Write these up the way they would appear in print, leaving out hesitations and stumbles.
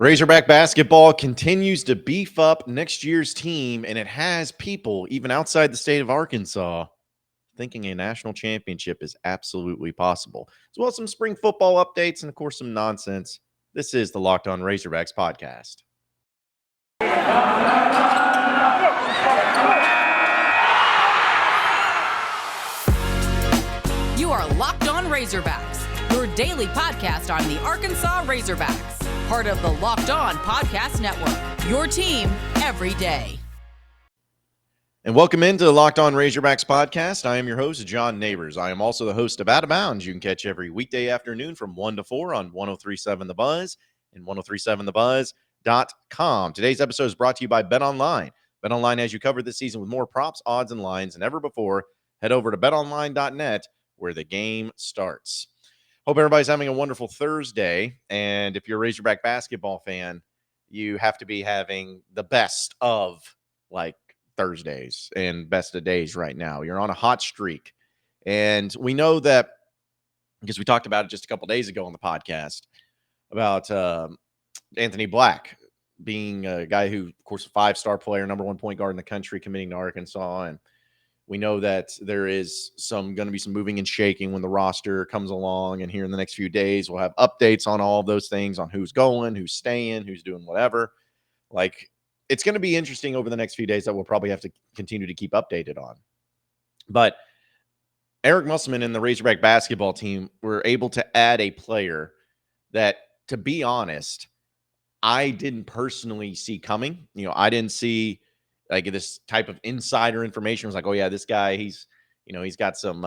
Razorback Basketball continues to beef up next year's team, and it has people, even outside the state of Arkansas, thinking a national championship is absolutely possible. As well as some spring football updates and, of course, some nonsense. This is the Locked On Razorbacks podcast. You are Locked On Razorbacks, your daily podcast on the Arkansas Razorbacks. Part of the Locked On Podcast Network, your team every day. And welcome into the Locked On Razorbacks podcast. I am your host, John Nabors. I am also the host of Out of Bounds. You can catch every weekday afternoon from 1 to 4 on 103.7 The Buzz and 103.7thebuzz.com. Today's episode is brought to you by BetOnline. BetOnline has you covered this season with more props, odds, and lines than ever before. Head over to betonline.net where the game starts. Hope everybody's having a wonderful Thursday. And if you're a Razorback basketball fan, you have to be having the best of Thursdays and best of days right now. You're on a hot streak. And we know that because we talked about it just a couple days ago on the podcast about Anthony Black being a guy who, of course, a five-star player, number one point guard in the country, committing to Arkansas. And we know that there is going to be some moving and shaking when the roster comes along. And here in the next few days, we'll have updates on all of those things, on who's going, who's staying, who's doing whatever. It's going to be interesting over the next few days that we'll probably have to continue to keep updated on. But Eric Musselman and the Razorback basketball team were able to add a player that, to be honest, I didn't personally see coming. I didn't see this type of insider information. It was like, oh yeah, this guy, he's got some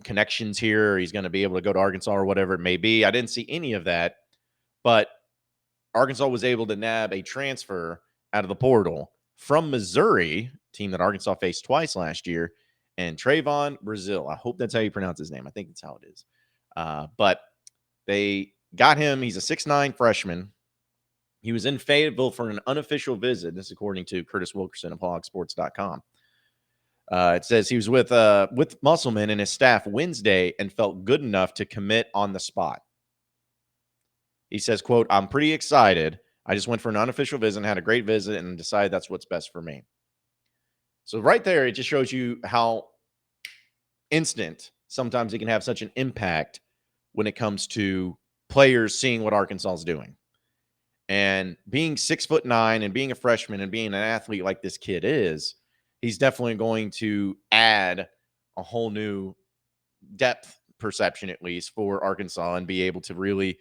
connections here. He's going to be able to go to Arkansas or whatever it may be. I didn't see any of that, but Arkansas was able to nab a transfer out of the portal from Missouri, team that Arkansas faced twice last year, and Trevon Brazile. I hope that's how you pronounce his name. I think that's how it is. But they got him. He's a 6'9" freshman. He was in Fayetteville for an unofficial visit. This is according to Curtis Wilkerson of hogsports.com. It says he was with Musselman and his staff Wednesday and felt good enough to commit on the spot. He says, quote, "I'm pretty excited. I just went for an unofficial visit and had a great visit and decided that's what's best for me." So right there, it just shows you how instant sometimes it can have such an impact when it comes to players seeing what Arkansas is doing. And being 6'9" and being a freshman and being an athlete like this kid is, he's definitely going to add a whole new depth perception, at least for Arkansas, and be able to really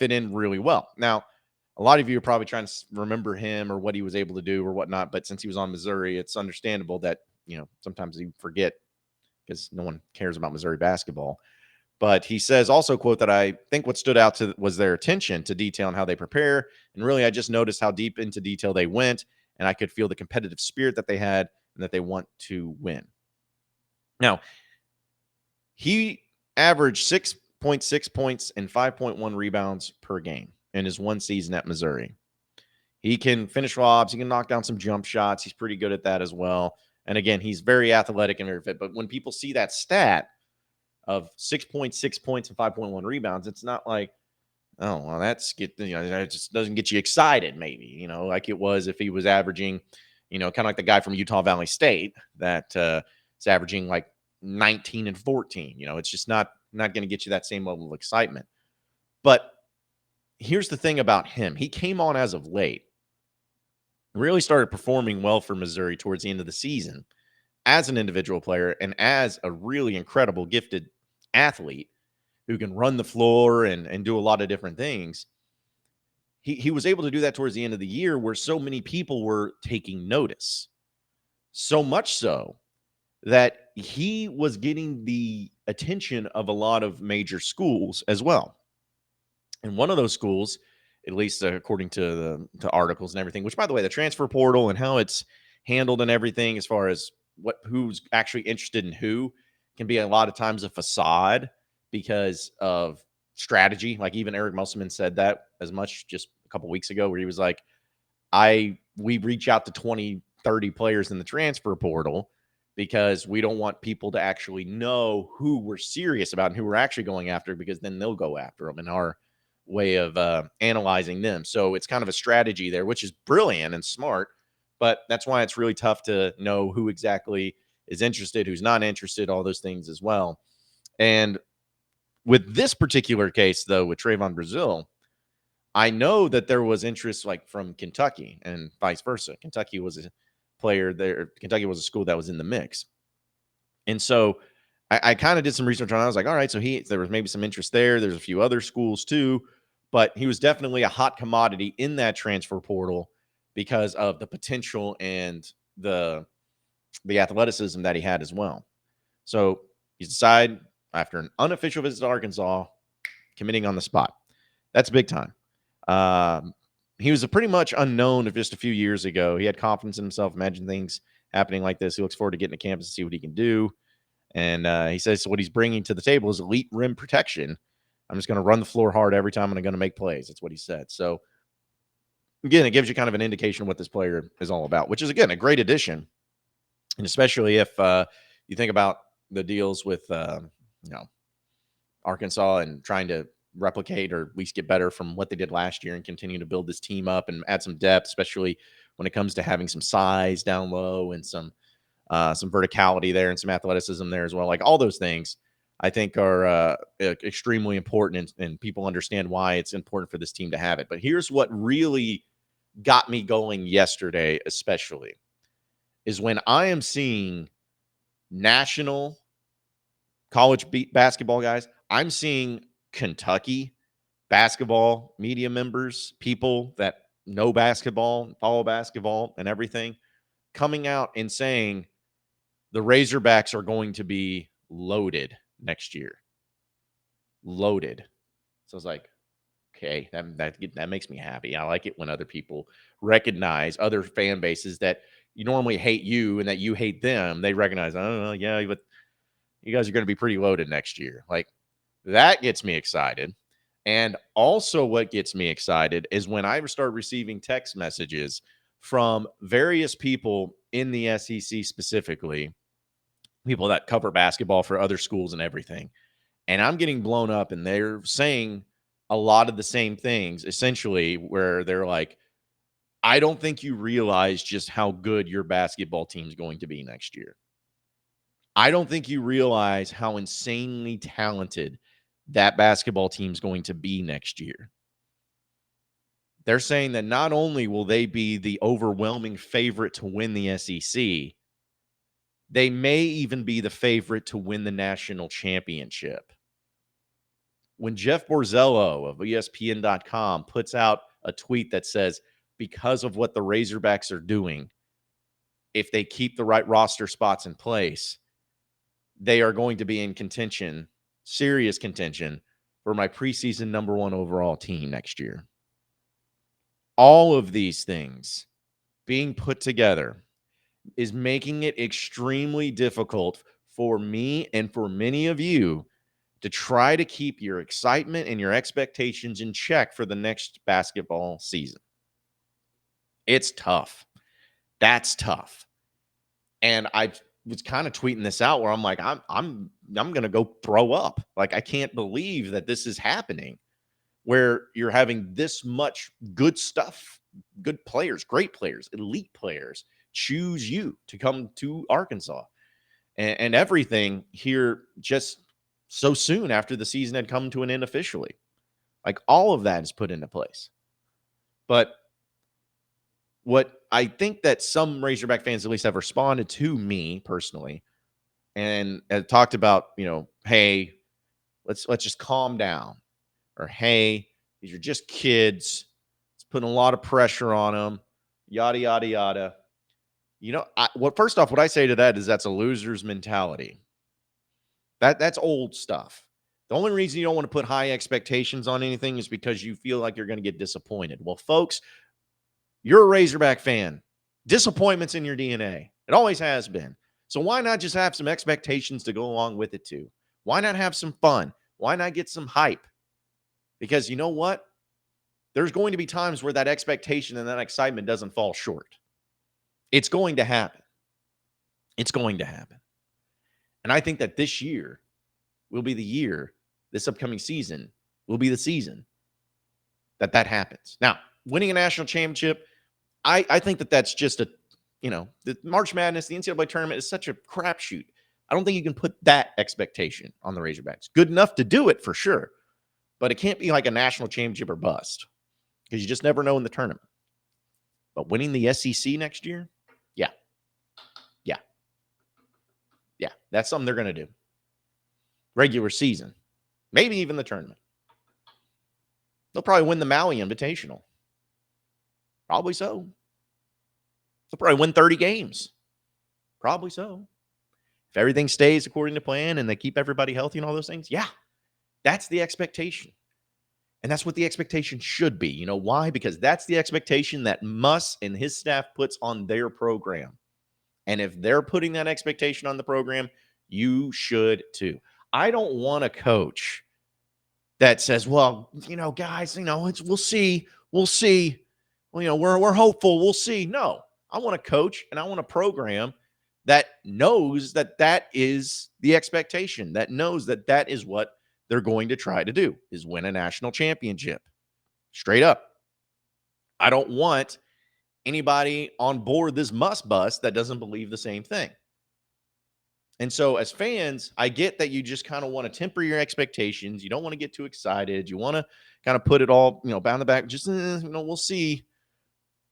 fit in really well. Now, a lot of you are probably trying to remember him or what he was able to do or whatnot, but since he was on Missouri, it's understandable that, sometimes you forget because no one cares about Missouri basketball. But he says also, quote, that I think what stood out was their attention to detail and how they prepare. And really, I just noticed how deep into detail they went, and I could feel the competitive spirit that they had and that they want to win. Now, he averaged 6.6 points and 5.1 rebounds per game in his one season at Missouri. He can finish lobs. He can knock down some jump shots. He's pretty good at that as well. And again, he's very athletic and very fit. But when people see that stat of 6.6 points and 5.1 rebounds, it's not like, oh, well, that just doesn't get you excited, maybe, like it was if he was averaging, kind of like the guy from Utah Valley State that is averaging like 19 and 14. It's just not going to get you that same level of excitement. But here's the thing about him. He came on as of late, really started performing well for Missouri towards the end of the season as an individual player and as a really incredible, gifted athlete who can run the floor and do a lot of different things. He was able to do that towards the end of the year where so many people were taking notice. So much so that he was getting the attention of a lot of major schools as well. And one of those schools, at least according to the articles and everything, which, by the way, the transfer portal and how it's handled and everything as far as who's actually interested in who can be a lot of times a facade because of strategy. Like even Eric Musselman said that as much just a couple weeks ago, where he was like, we reach out to 20, 30 players in the transfer portal because we don't want people to actually know who we're serious about and who we're actually going after, because then they'll go after them. And our way of analyzing them. So it's kind of a strategy there, which is brilliant and smart. But that's why it's really tough to know who exactly is interested, who's not interested, all those things as well. And with this particular case, though, with Trevon Brazile, I know that there was interest like from Kentucky and vice versa. Kentucky was a player there. Kentucky was a school that was in the mix. And so I kind of did some research on it. I was like, all right, so there was maybe some interest there. There's a few other schools too, but he was definitely a hot commodity in that transfer portal because of the potential and the athleticism that he had as well. So he's decided after an unofficial visit to Arkansas, committing on the spot. That's big time. He was a pretty much unknown of just a few years ago. He had confidence in himself, imagined things happening like this. He looks forward to getting to campus and see what he can do. And he says so what he's bringing to the table is elite rim protection. I'm just going to run the floor hard every time and I'm going to make plays. That's what he said. So, again, it gives you kind of an indication of what this player is all about, which is, again, a great addition. And especially if you think about the deals with, Arkansas and trying to replicate or at least get better from what they did last year and continue to build this team up and add some depth, especially when it comes to having some size down low and some verticality there and some athleticism there as well. Like all those things, I think are extremely important, and people understand why it's important for this team to have it. But here's what really got me going yesterday, especially, is when I am seeing national college basketball guys. I'm seeing Kentucky basketball media members, people that know basketball, follow basketball and everything, coming out and saying the Razorbacks are going to be loaded next year. Loaded. So I was like, okay, that makes me happy. I like it when other people recognize other fan bases that you normally hate you and that you hate them. They recognize, oh, yeah, but you guys are going to be pretty loaded next year. Like, that gets me excited. And also what gets me excited is when I start receiving text messages from various people in the SEC specifically, people that cover basketball for other schools and everything. And I'm getting blown up and they're saying a lot of the same things, essentially, where they're like, I don't think you realize just how good your basketball team's going to be next year. I don't think you realize how insanely talented that basketball team's going to be next year. They're saying that not only will they be the overwhelming favorite to win the SEC, they may even be the favorite to win the national championship. When Jeff Borzello of ESPN.com puts out a tweet that says, because of what the Razorbacks are doing, if they keep the right roster spots in place, they are going to be in contention, serious contention, for my preseason number one overall team next year. All of these things being put together is making it extremely difficult for me and for many of you to try to keep your excitement and your expectations in check for the next basketball season. It's tough. That's tough. And I was kind of tweeting this out where I'm like, I'm going to go throw up. Like, I can't believe that this is happening, where you're having this much good stuff, good players, great players, elite players choose you to come to Arkansas and everything here just so soon after the season had come to an end officially. Like, all of that is put into place. But what I think that some Razorback fans at least have responded to me personally and have talked about, hey, let's just calm down. Or, hey, these are just kids. It's putting a lot of pressure on them. Yada, yada, yada. First off, what I say to that is that's a loser's mentality. That's old stuff. The only reason you don't want to put high expectations on anything is because you feel like you're going to get disappointed. Well, folks, you're a Razorback fan. Disappointment's in your DNA. It always has been. So why not just have some expectations to go along with it too? Why not have some fun? Why not get some hype? Because you know what? There's going to be times where that expectation and that excitement doesn't fall short. It's going to happen. It's going to happen. And I think that this year will be the year, this upcoming season will be the season that happens. Now, winning a national championship, I think that's just the March Madness, the NCAA tournament is such a crapshoot. I don't think you can put that expectation on the Razorbacks. Good enough to do it for sure, but it can't be like a national championship or bust because you just never know in the tournament. But winning the SEC next year, yeah, that's something they're going to do. Regular season, maybe even the tournament. They'll probably win the Maui Invitational. Probably so. They'll probably win 30 games. Probably so. If everything stays according to plan and they keep everybody healthy and all those things, yeah, that's the expectation. And that's what the expectation should be. You know why? Because that's the expectation that Muss and his staff puts on their program. And if they're putting that expectation on the program, you should too. I don't want a coach that says, well, guys, we'll see. Well, we're hopeful. We'll see. No, I want a coach and I want a program that knows that is the expectation, that knows that is what they're going to try to do, is win a national championship. Straight up. I don't want anybody on board this must bus that doesn't believe the same thing. And so as fans, I get that you just kind of want to temper your expectations. You don't want to get too excited. You want to kind of put it all, bound the back, just, we'll see.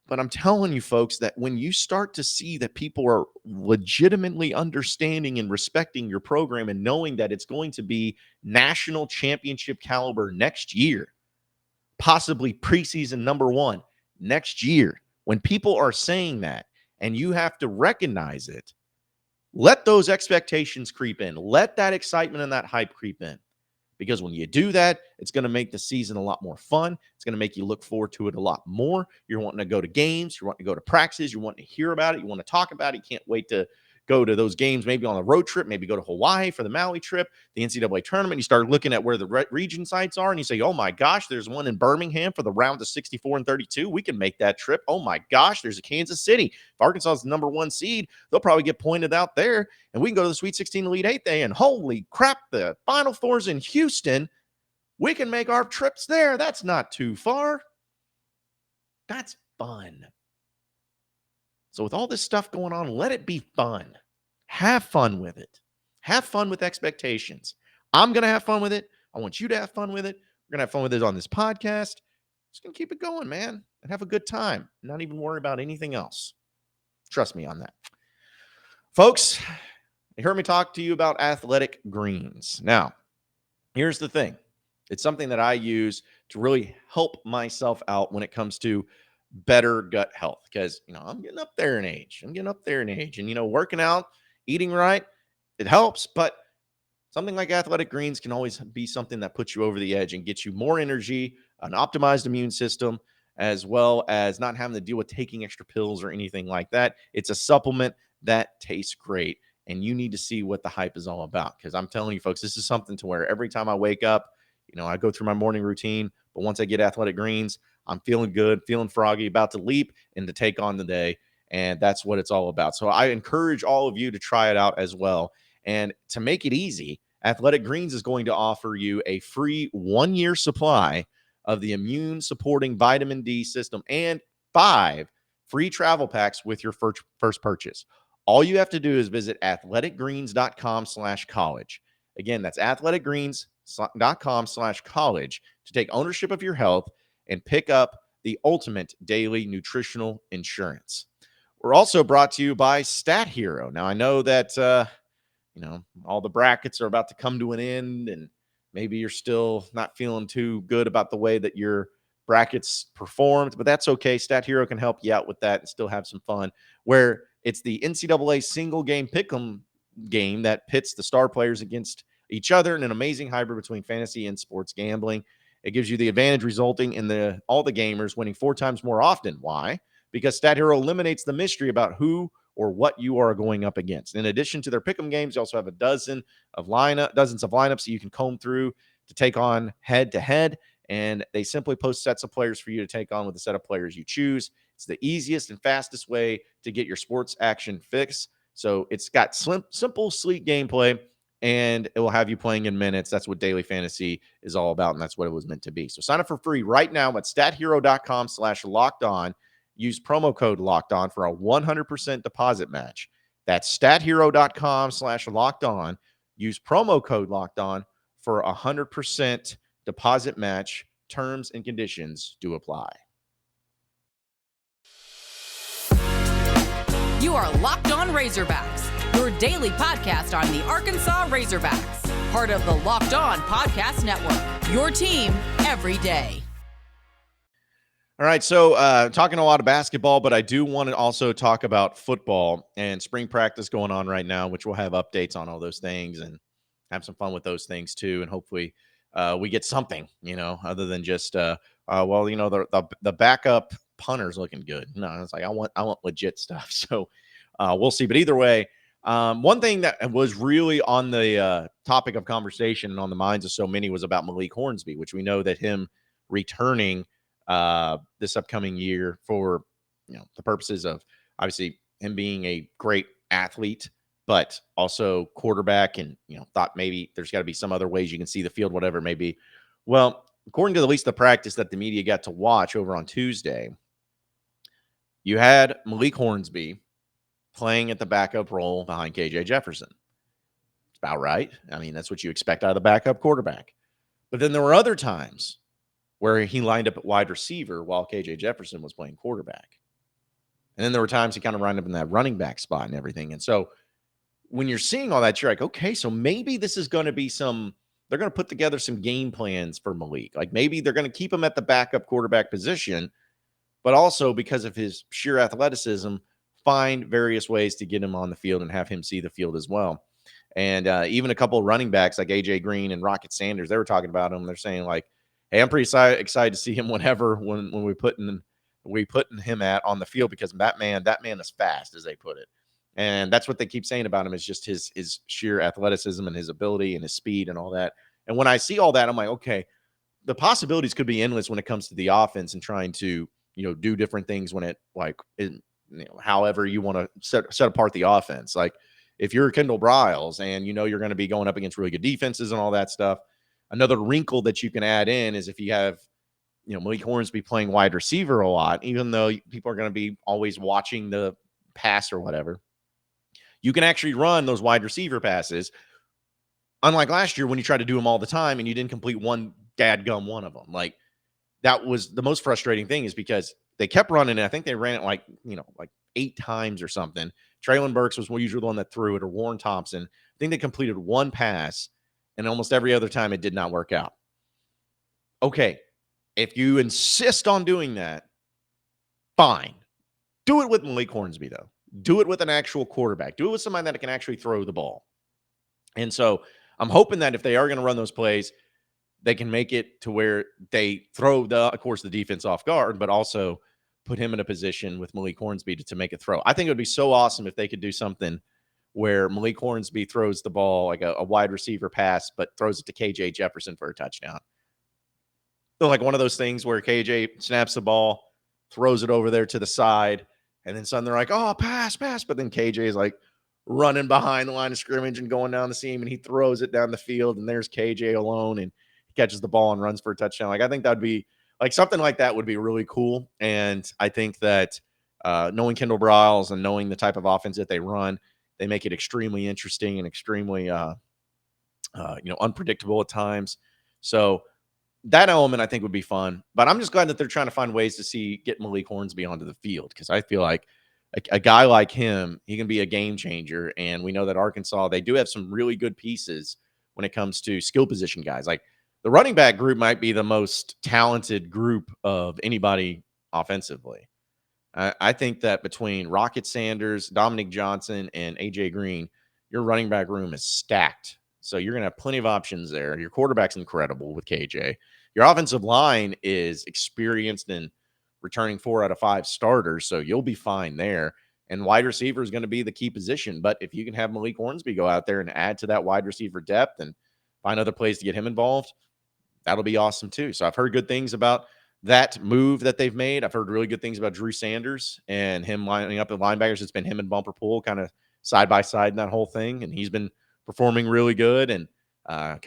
But I'm telling you, folks, that when you start to see that people are legitimately understanding and respecting your program and knowing that it's going to be national championship caliber next year, possibly preseason number 1 next year, when people are saying that and you have to recognize it, let those expectations creep in. Let that excitement and that hype creep in. Because when you do that, it's going to make the season a lot more fun. It's going to make you look forward to it a lot more. You're wanting to go to games. You're wanting to go to practices. You're wanting to hear about it. You want to talk about it. You can't wait to go to those games, maybe on a road trip, maybe go to Hawaii for the Maui trip, the NCAA tournament. You start looking at where the region sites are, and you say, oh my gosh, there's one in Birmingham for the round of 64 and 32. We can make that trip. Oh my gosh, there's a Kansas City. If Arkansas is the number 1 seed, they'll probably get pointed out there, and we can go to the Sweet 16 Elite 8 day, and holy crap, the Final Four's in Houston. We can make our trips there. That's not too far. That's fun. So with all this stuff going on, let it be fun. Have fun with it. Have fun with expectations. I'm going to have fun with it. I want you to have fun with it. We're going to have fun with it on this podcast. Just going to keep it going, man, and have a good time. Not even worry about anything else. Trust me on that. Folks, you heard me talk to you about athletic greens. Now, here's the thing. It's something that I use to really help myself out when it comes to better gut health, because I'm getting up there in age. And working out, eating right, it helps, but something like athletic greens can always be something that puts you over the edge and gets you more energy, an optimized immune system, as well as not having to deal with taking extra pills or anything like that. It's a supplement that tastes great, and you need to see what the hype is all about, because I'm telling you, folks, this is something to where every time I wake up, I go through my morning routine, but once I get athletic greens, I'm feeling good, feeling froggy, about to leap and to take on the day. And that's what it's all about. So I encourage all of you to try it out as well. And to make it easy, Athletic Greens is going to offer you a free 1-year supply of the immune supporting vitamin D system and 5 free travel packs with your first purchase. All you have to do is visit athleticgreens.com/college. Again, that's athleticgreens.com/college to take ownership of your health and pick up the ultimate daily nutritional insurance. We're also brought to you by StatHero. Now, I know that, all the brackets are about to come to an end, and maybe you're still not feeling too good about the way that your brackets performed, but that's okay. StatHero can help you out with that and still have some fun, where it's the NCAA single game pick'em game that pits the star players against each other in an amazing hybrid between fantasy and sports gambling. It gives you the advantage, resulting in all the gamers winning 4 times more often. Why? Because StatHero eliminates the mystery about who or what you are going up against. In addition to their pick'em games, you also have dozens of lineups that you can comb through to take on head-to-head, and they simply post sets of players for you to take on with the set of players you choose. It's the easiest and fastest way to get your sports action fix. So it's got simple, sleek gameplay, and it will have you playing in minutes. That's what daily fantasy is all about, and that's what it was meant to be. So sign up for free right now at stathero.com/lockedon. Use promo code LOCKEDON for a 100% deposit match. That's stathero.com/lockedon. Use promo code LOCKEDON for a 100% deposit match. Terms and conditions do apply. You are Locked On Razorbacks, your daily podcast on the Arkansas Razorbacks, part of the Locked On Podcast Network, your team every day. All right, so talking a lot of basketball, but I do want to also talk about football and spring practice going on right now, which we'll have updates on all those things and have some fun with those things too. And hopefully we get something, other than just, the backup punter's looking good. No, it's like I want legit stuff. So we'll see. But either way, one thing that was really on the topic of conversation and on the minds of so many was about Malik Hornsby, which we know that him returning this upcoming year for the purposes of obviously him being a great athlete, but also quarterback, and thought maybe there's got to be some other ways you can see the field, whatever it may be. Well, according to at least the practice that the media got to watch over on Tuesday, you had Malik Hornsby playing at the backup role behind KJ Jefferson. It's about right. I mean, that's what you expect out of the backup quarterback. But then there were other times where he lined up at wide receiver while KJ Jefferson was playing quarterback. And then there were times he kind of lined up in that running back spot and everything. And so when you're seeing all that, you're like, okay, so maybe this is going to be they're going to put together some game plans for Malik. Like maybe they're going to keep him at the backup quarterback position, but also because of his sheer athleticism, find various ways to get him on the field and have him see the field as well. And even a couple of running backs like AJ Green and Rocket Sanders, they were talking about him. They're saying like, hey, I'm pretty excited to see him when we putting him on the field, because that man is fast, as they put it. And that's what they keep saying about him, is just his sheer athleticism and his ability and his speed and all that. And when I see all that, I'm like, okay, the possibilities could be endless when it comes to the offense and trying to, do different things when however you want to set apart the offense. Like if you're Kendall Briles and you're going to be going up against really good defenses and all that stuff, another wrinkle that you can add in is if you have, Malik Hornsby playing wide receiver a lot, even though people are going to be always watching the pass or whatever, you can actually run those wide receiver passes. Unlike last year when you tried to do them all the time and you didn't complete one of them. Like that was the most frustrating thing, is because they kept running it. I think they ran it like 8 times or something. Traylon Burks was usually the one that threw it, or Warren Thompson. I think they completed one pass, and almost every other time it did not work out. Okay, if you insist on doing that, fine. Do it with Malik Hornsby, though. Do it with an actual quarterback. Do it with somebody that can actually throw the ball. And so I'm hoping that if they are going to run those plays, they can make it to where they throw, of course, the defense off guard, but also put him in a position with Malik Hornsby to make a throw. I think it would be so awesome if they could do something where Malik Hornsby throws the ball like a wide receiver pass, but throws it to KJ Jefferson for a touchdown. So like one of those things where KJ snaps the ball, throws it over there to the side, and then suddenly they're like, oh, pass. But then KJ is like running behind the line of scrimmage and going down the seam, and he throws it down the field, and there's KJ alone, and he catches the ball and runs for a touchdown. Like I think that'd be like something like that would be really cool. And I think that knowing Kendall Briles and knowing the type of offense that they run, they make it extremely interesting and extremely, unpredictable at times. So that element I think would be fun. But I'm just glad that they're trying to find ways to get Malik Hornsby onto the field, because I feel like a guy like him, he can be a game changer. And we know that Arkansas, they do have some really good pieces when it comes to skill position guys. Like the running back group might be the most talented group of anybody offensively. I think that between Rocket Sanders, Dominic Johnson, and AJ Green, your running back room is stacked. So you're going to have plenty of options there. Your quarterback's incredible with KJ. Your offensive line is experienced in returning 4 out of 5 starters, so you'll be fine there. And wide receiver is going to be the key position. But if you can have Malik Hornsby go out there and add to that wide receiver depth and find other plays to get him involved, that'll be awesome too. So I've heard good things about that move that they've made. I've heard really good things about Drew Sanders and him lining up the linebackers. It's been him and Bumper Pool kind of side by side in that whole thing, and he's been performing really good. And I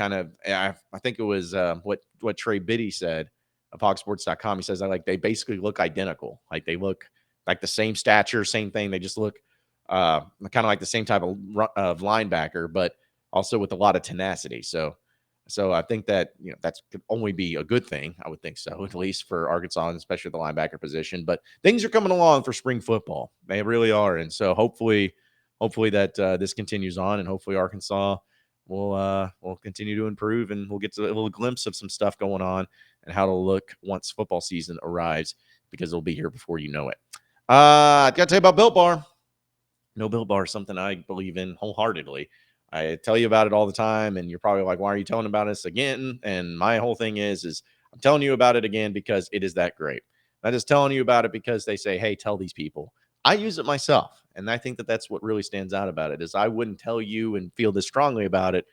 think it was what Trey Biddy said of hogsports.com. He says that like they basically look identical. Like they look like the same stature, same thing. They just look kind of like the same type of linebacker, but also with a lot of tenacity. So I think that that could only be a good thing. I would think so, at least for Arkansas, and especially the linebacker position. But things are coming along for spring football. They really are, and so hopefully that this continues on, and hopefully Arkansas will continue to improve, and we'll get to a little glimpse of some stuff going on and how it'll look once football season arrives, because it'll be here before you know it. I got to tell you about Built Bar. No, Built Bar is something I believe in wholeheartedly. I tell you about it all the time, and you're probably like, why are you telling about us again? And my whole thing is I'm telling you about it again because it is that great. I'm just telling you about it because they say, hey, tell these people. I use it myself, and I think that that's what really stands out about it is I wouldn't tell you and feel this strongly about it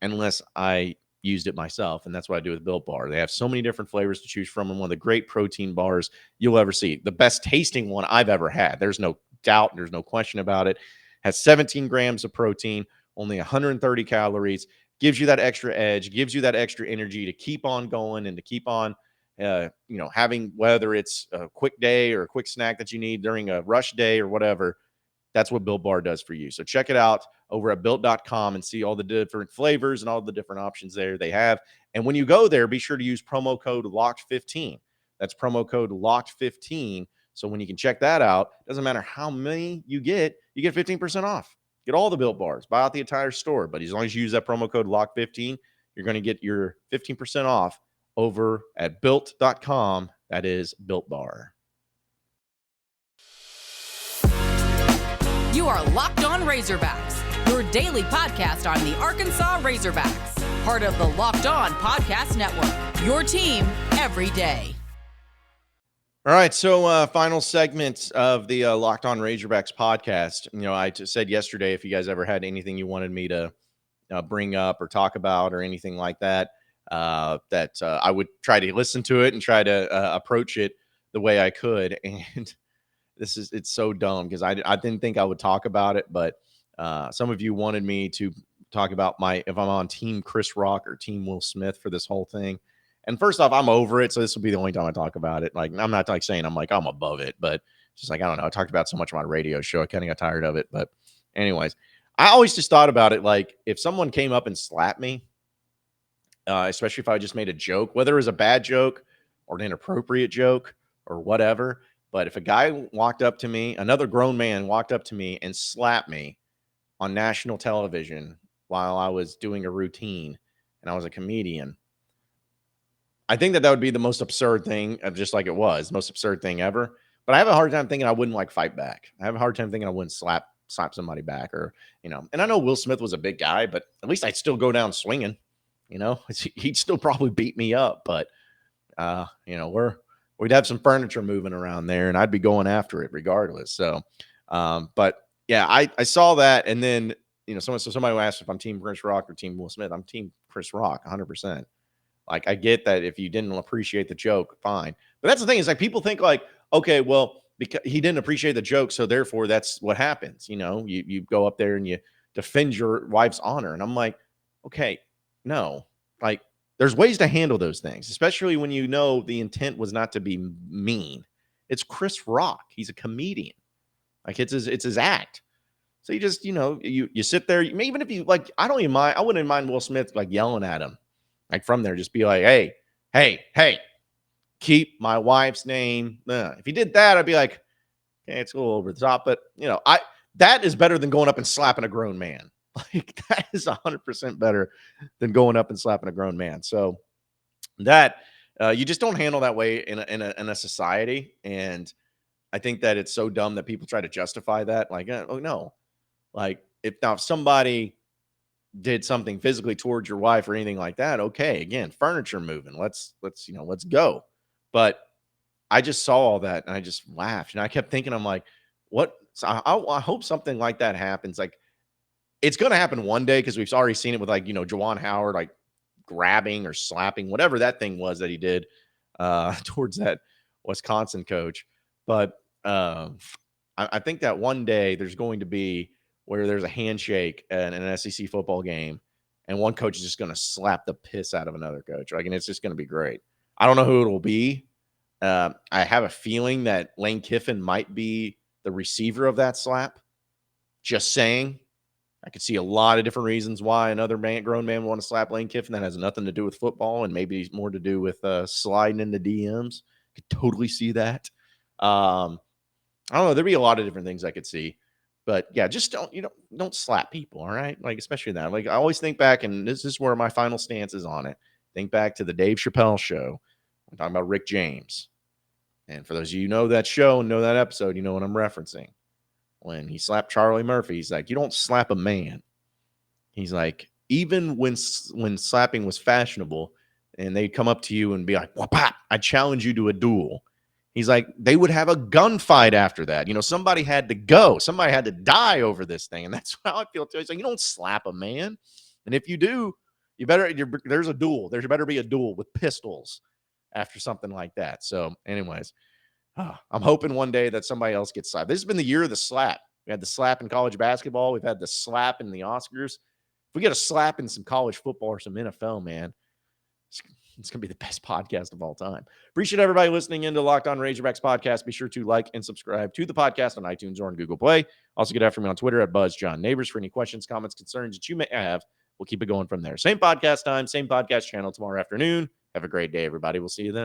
unless I used it myself, and that's what I do with Built Bar. They have so many different flavors to choose from, and one of the great protein bars you'll ever see. The best tasting one I've ever had. There's no doubt. There's no question about it. Has 17 grams of protein, only 130 calories, gives you that extra edge, gives you that extra energy to keep on going and to keep on, having, whether it's a quick day or a quick snack that you need during a rush day or whatever. That's what Built Bar does for you. So check it out over at built.com and see all the different flavors and all the different options there they have. And when you go there, be sure to use promo code LOCKED15. That's promo code LOCKED15. So when you can check that out, doesn't matter how many you get 15% off. Get all the Built Bars, buy out the entire store. But as long as you use that promo code LOCK15, you're going to get your 15% off over at built.com. That is Built Bar. You are Locked On Razorbacks, your daily podcast on the Arkansas Razorbacks, part of the Locked On Podcast Network, your team every day. All right, so final segment of the Locked On Razorbacks podcast. I just said yesterday, if you guys ever had anything you wanted me to bring up or talk about or anything like that, that I would try to listen to it and try to approach it the way I could. And it's so dumb because I didn't think I would talk about it, but some of you wanted me to talk about if I'm on Team Chris Rock or Team Will Smith for this whole thing. And first off, I'm over it, so this will be the only time I talk about it. Like, I'm not like saying I'm above it, but it's just like, I don't know. I talked about so much on my radio show, I kind of got tired of it. But anyways, I always just thought about it like if someone came up and slapped me, especially if I just made a joke, whether it was a bad joke or an inappropriate joke or whatever. But if a guy walked up to me, another grown man walked up to me and slapped me on national television while I was doing a routine and I was a comedian, I think that would be the most absurd thing, just like it was, most absurd thing ever. But I have a hard time thinking I wouldn't fight back. I have a hard time thinking I wouldn't slap somebody back or. And I know Will Smith was a big guy, but at least I'd still go down swinging. He'd still probably beat me up, but we'd have some furniture moving around there, and I'd be going after it regardless. So, but yeah, I saw that, and then somebody asked if I'm Team Chris Rock or Team Will Smith. I'm Team Chris Rock, 100%. Like, I get that if you didn't appreciate the joke, fine. But that's the thing is people think okay, well, because he didn't appreciate the joke, so therefore that's what happens. You go up there and you defend your wife's honor, and I'm like, okay, no, there's ways to handle those things, especially when the intent was not to be mean. It's Chris Rock. He's a comedian. It's his act. So you just, you sit there, even if you I wouldn't mind Will Smith yelling at him. From there, just be like, hey, keep my wife's name. If he did that, I'd be like, okay, it's a little over the top, but that is better than going up and slapping a grown man. That is 100% better than going up and slapping a grown man. So that you just don't handle that way in a society. And I think that it's so dumb that people try to justify that. Oh no, if somebody did something physically towards your wife or anything like that, okay, again, furniture moving, let's go. But I just saw all that and I just laughed, and I kept thinking, I'm like, what? So I hope something like that happens. It's going to happen one day, because we've already seen it with Juwan Howard, grabbing or slapping, whatever that thing was that he did towards that Wisconsin coach. But I think that one day there's going to be where there's a handshake in an SEC football game and one coach is just going to slap the piss out of another coach. Like, and it's just going to be great. I don't know who it'll be. I have a feeling that Lane Kiffin might be the receiver of that slap. Just saying. I could see a lot of different reasons why another grown man would want to slap Lane Kiffin. That has nothing to do with football and maybe more to do with sliding into DMs. Could totally see that. I don't know. There'd be a lot of different things I could see. But yeah, just don't slap people, all right? Like, especially that. Like, I always think back, and this is where my final stance is on it. Think back to the Dave Chappelle show. I'm talking about Rick James. And for those of you who know that show and know that episode, you know what I'm referencing. When he slapped Charlie Murphy, he's like, you don't slap a man. He's like, even when slapping was fashionable and they'd come up to you and be like, whap, I challenge you to a duel. He's like, they would have a gunfight after that. Somebody had to go. Somebody had to die over this thing. And that's how I feel too. He's like, you don't slap a man. And if you do, there's a duel. There better be a duel with pistols after something like that. So anyways, I'm hoping one day that somebody else gets slapped. This has been the year of the slap. We had the slap in college basketball. We've had the slap in the Oscars. If we get a slap in some college football or some NFL, man, it's going to be the best podcast of all time. Appreciate everybody listening into Locked On Razorbacks podcast. Be sure to like and subscribe to the podcast on iTunes or on Google Play. Also get after me on Twitter at BuzzJohnNabors for any questions, comments, concerns that you may have. We'll keep it going from there. Same podcast time, same podcast channel tomorrow afternoon. Have a great day, everybody. We'll see you then.